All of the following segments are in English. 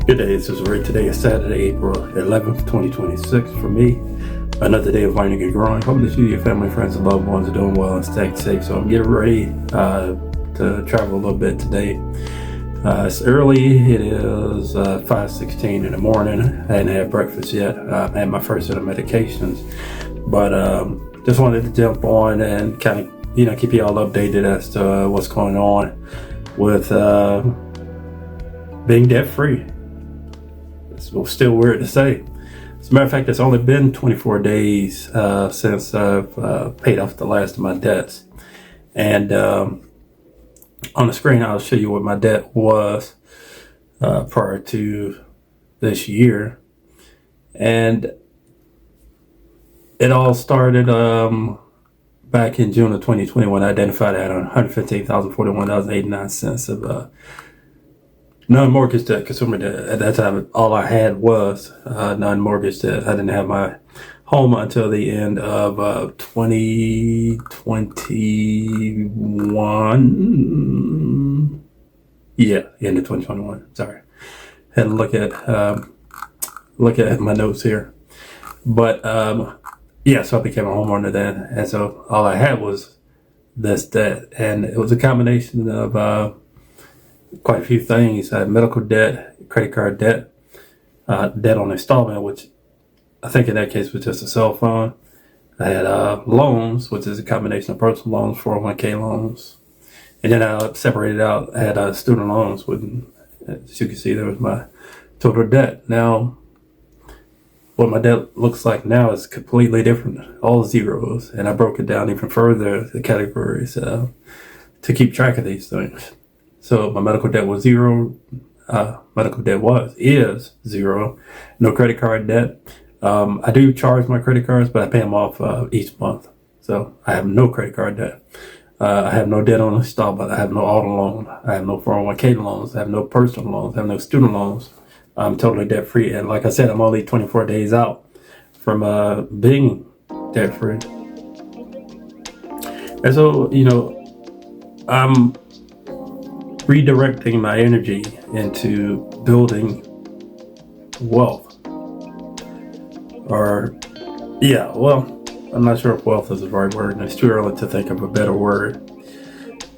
Good day, this is Ray. Today is Saturday, April 11th, 2026. For me, another day of learning and growing. Hoping that you, your family, friends, and loved ones are doing well and staying safe. So I'm getting ready to travel a little bit today. It's early. It is 5:16 in the morning. I hadn't had breakfast yet. I had my first set of medications. But just wanted to jump on and kind of, keep you all updated as to what's going on with being debt-free. It's still weird to say. As a matter of fact, it's only been 24 days since I've paid off the last of my debts. And on the screen, I'll show you what my debt was prior to this year. And it all started back in June of 2020 when I identified I had $115,041.89 of non-mortgage debt, consumer debt. At that time, all I had was non-mortgage debt. I didn't have my home until the end of 2021. Yeah, end of 2021. Sorry, had to look at my notes here. But so I became a homeowner then, and so all I had was this debt, and it was a combination of quite a few things. I had medical debt, credit card debt, debt on installment, which I think in that case was just a cell phone. I had loans, which is a combination of personal loans, 401k loans. And then I separated out, I had student loans, with, as you can see, there was my total debt. Now, what my debt looks like now is completely different, all zeros. And I broke it down even further, the categories, to keep track of these things. So my medical debt was zero. Is zero. No credit card debt. I do charge my credit cards, but I pay them off each month. So I have no credit card debt. I have no debt on installment. I have no auto loan. I have no 401k loans. I have no personal loans. I have no student loans. I'm totally debt free. And like I said, I'm only 24 days out from being debt free. And so, I'm redirecting my energy into building wealth. I'm not sure if wealth is the right word, and it's too early to think of a better word.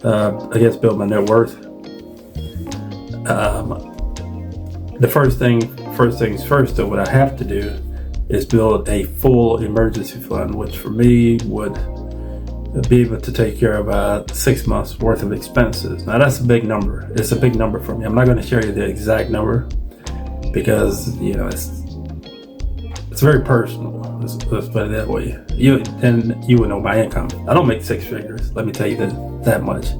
I guess build my net worth. The first things first, though, what I have to do is build a full emergency fund, which for me would be able to take care of 6 months worth of expenses. Now that's a big number. It's a big number for me. I'm not going to share you the exact number because it's very personal. Let's put it that way. You would know my income. I don't make six figures. Let me tell you that much.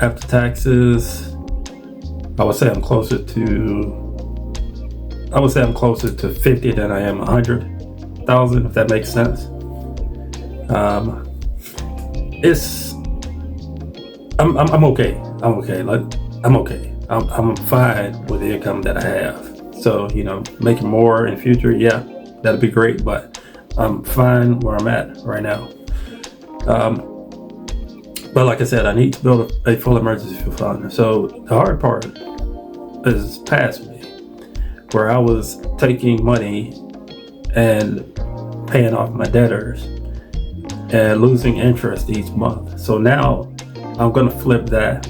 After taxes, I would say I'm closer to 50 than I am 100,000, if that makes sense. I'm okay. I'm okay. I'm fine with the income that I have. So, making more in the future, yeah, that'd be great, but I'm fine where I'm at right now. But like I said, I need to build a full emergency fund. So the hard part is past me, where I was taking money and paying off my debtors and losing interest each month. So now I'm going to flip that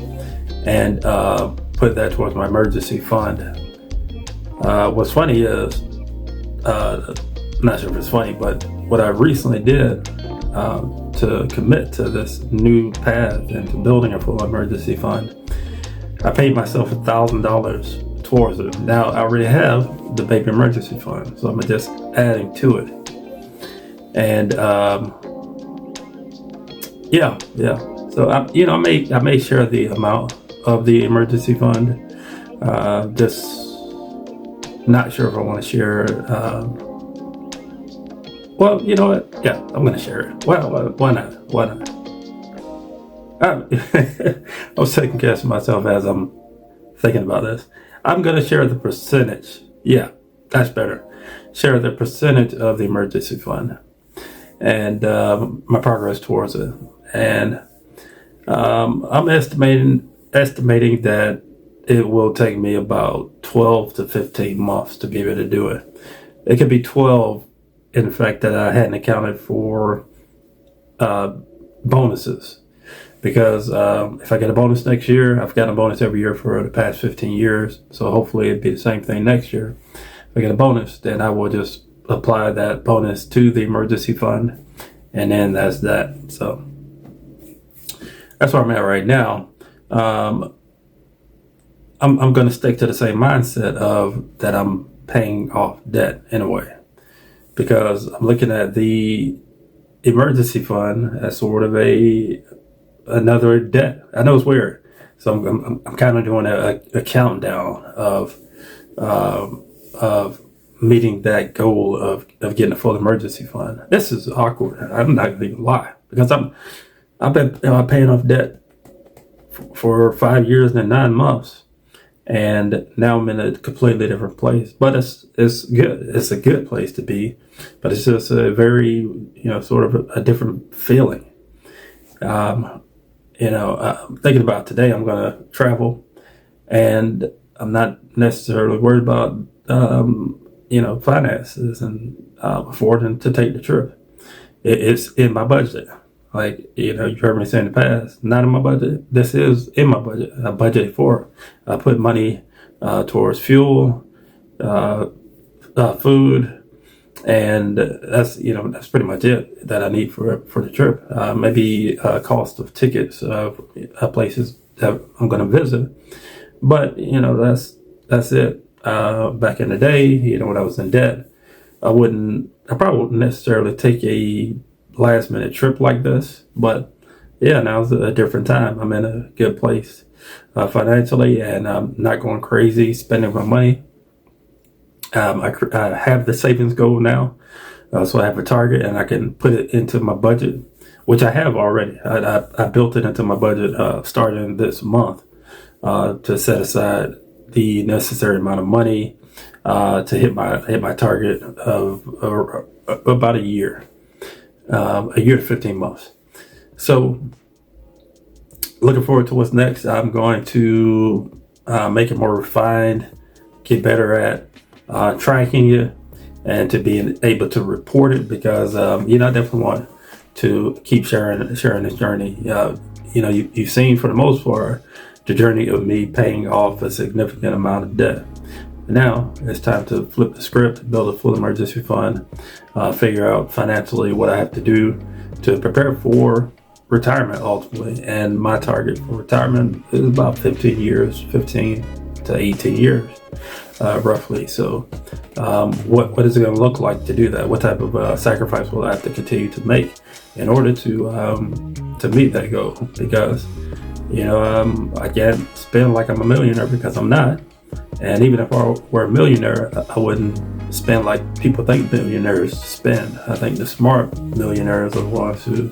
and put that towards my emergency fund. What's funny is, I'm not sure if it's funny, but what I recently did to commit to this new path into building a full emergency fund, I paid myself $1,000 towards it. Now I already have the baby emergency fund, so I'm just adding to it. And So I may share the amount of the emergency fund. Just not sure if I want to share. Well, you know what? Yeah, I'm going to share it. Why not? I was second guessing myself as I'm thinking about this. I'm going to share the percentage. Yeah, that's better. Share the percentage of the emergency fund and my progress towards it. And I'm estimating that it will take me about 12 to 15 months to be able to do it. It could be 12 in the fact that I hadn't accounted for bonuses. Because if I get a bonus next year, I've gotten a bonus every year for the past 15 years. So hopefully it'd be the same thing next year. If I get a bonus, then I will just apply that bonus to the emergency fund. And then that's that. So that's where I'm at right now. I'm going to stick to the same mindset of that I'm paying off debt in a way. Because I'm looking at the emergency fund as sort of another debt. I know it's weird, so I'm kind of doing a countdown of meeting that goal of getting a full emergency fund. This is awkward. I'm not gonna even lie, because I've been paying off debt for 5 years and 9 months, and now I'm in a completely different place. But it's good. It's a good place to be, but it's just a very sort of a different feeling. Thinking about today, I'm going to travel, and I'm not necessarily worried about, finances and affording to take the trip. It's in my budget. Like, you heard me say in the past, not in my budget. This is in my budget. I budgeted for it. I put money towards fuel, food, and that's pretty much it that I need for the trip. Maybe cost of tickets of places that I'm going to visit, but that's it. Back in the day, when I was in debt, I probably wouldn't necessarily take a last minute trip like this. But yeah, now's a different time. I'm in a good place financially, and I'm not going crazy spending my money. I have the savings goal now, so I have a target, and I can put it into my budget, which I have already. I built it into my budget starting this month to set aside the necessary amount of money to hit my target of about a year to 15 months. So looking forward to what's next. I'm going to make it more refined, get better at tracking it, and to be able to report it, because I definitely want to keep sharing this journey. You've seen, for the most part, the journey of me paying off a significant amount of debt. Now it's time to flip the script, build a full emergency fund, figure out financially what I have to do to prepare for retirement ultimately. And my target for retirement is about 15 to 18 years. Roughly. So what is it going to look like to do that? What type of sacrifice will I have to continue to make in order to meet that goal? Because I can't spend like I'm a millionaire, because I'm not. And even if I were a millionaire, I wouldn't spend like people think millionaires spend. I think the smart millionaires are the ones who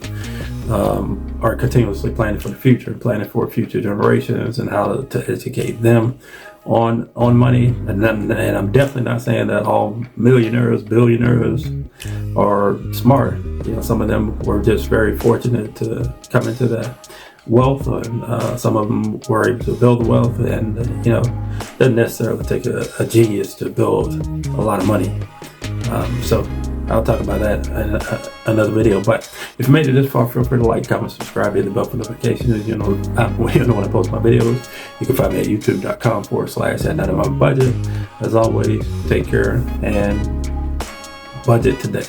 are continuously planning for the future, planning for future generations, and how to educate them on money. And I'm definitely not saying that all millionaires, billionaires are smart. Some of them were just very fortunate to come into that wealth, and some of them were able to build wealth, and doesn't necessarily take a genius to build a lot of money. So I'll talk about that in another video. But if you made it this far, feel free to like, comment, subscribe, hit the bell for notifications. When I post my videos. You can find me at youtube.com/@notinmybudget. As always, take care and budget today.